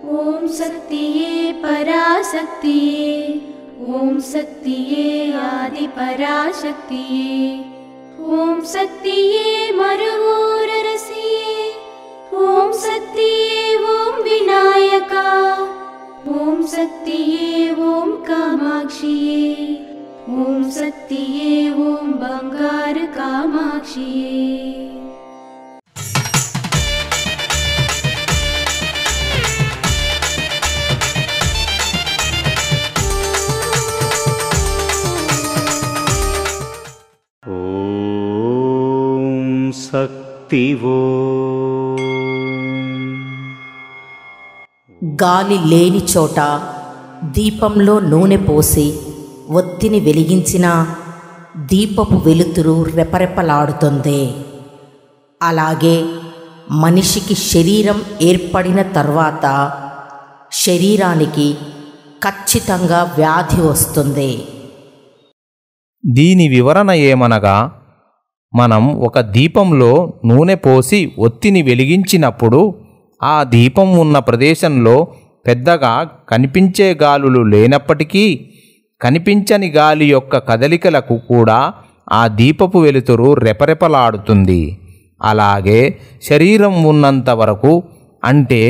ओम शक्तिये पराशक्तिये, ओम शक्तिये आदि पराशक्तिये, ओम शक्तिये मरुवोररसिये, ओम शक्तिये ओम विनायका, ओम शक्तिये ओम कामाक्षिये, ओम शक्तिये ओम बंगार कामाक्षिये। ओम शक्तिवो। గాలి లేని చోట దీపంలో నూనె పోసి ఒత్తిని వెలిగించిన దీపపు వెలుతురు రెపరెపలాడుతుంది. అలాగే మనిషికి శరీరం ఏర్పడిన తర్వాత శరీరానికి ఖచ్చితంగా వ్యాధి వస్తుంది. దీని వివరణ ఏమనగా, మనం ఒక దీపంలో నూనె పోసి ఒత్తిని వెలిగించినప్పుడు ఆ దీపం ఉన్న ప్రదేశంలో పెద్దగా కనిపించే గాలులు లేనప్పటికీ కనిపించని గాలి యొక్క కదలికలకు కూడా ఆ దీపపు వెలుతురు రెపరెపలాడుతుంది. అలాగే శరీరం ఉన్నంత వరకు, అంటే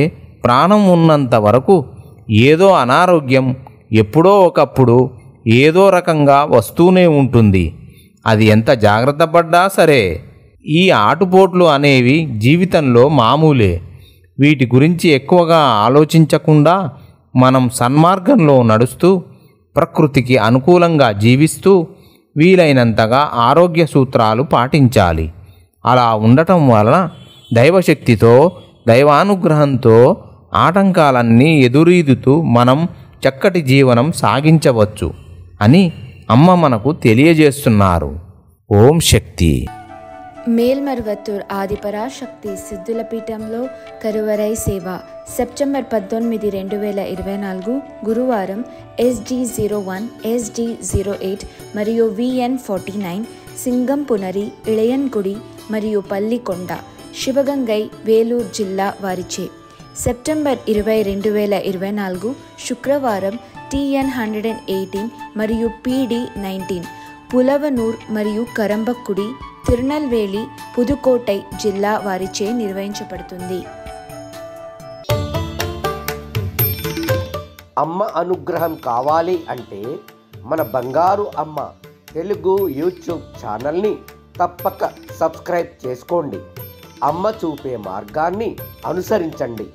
ప్రాణం ఉన్నంత వరకు ఏదో అనారోగ్యం ఎప్పుడో ఒకప్పుడు ఏదో రకంగా వస్తూనే ఉంటుంది. అది ఎంత జాగ్రత్త పడ్డా సరే. ఈ ఆటుపోట్లు అనేవి జీవితంలో మామూలే. వీటి గురించి ఎక్కువగా ఆలోచించకుండా మనం సన్మార్గంలో నడుస్తూ ప్రకృతికి అనుకూలంగా జీవిస్తూ వీలైనంతగా ఆరోగ్య సూత్రాలు పాటించాలి. అలా ఉండటం వలన దైవశక్తితో, దైవానుగ్రహంతో ఆటంకాలన్నీ ఎదురీదుతూ మనం చక్కటి జీవనం సాగించవచ్చు అని అమ్మ మనకు తెలియజేస్తున్నారు. ఓం శక్తి. మేల్మరువత్తూర్ ఆదిపరాశక్తి సిద్ధుల పీఠంలో కరువరై సేవ సెప్టెంబర్ 19, 2024 గురువారం SG01, SG08 మరియు VN49 సింగం పునరి, ఇళయన్గుడి మరియు పల్లికొండ, శివగంగై, వేలూరు జిల్లా వారిచే సెప్టెంబర్ 20, 2024 శుక్రవారం TN118 మరియు PD19 పులవనూర్ మరియు కరంబక్కుడి, తిరునల్వేలి, పుదుకోటై జిల్లా వారిచే నిర్వహించబడుతుంది. అమ్మ అనుగ్రహం కావాలి అంటే మన బంగారు అమ్మ తెలుగు యూట్యూబ్ ఛానల్ని తప్పక సబ్స్క్రైబ్ చేసుకోండి. అమ్మ చూపే మార్గాన్ని అనుసరించండి.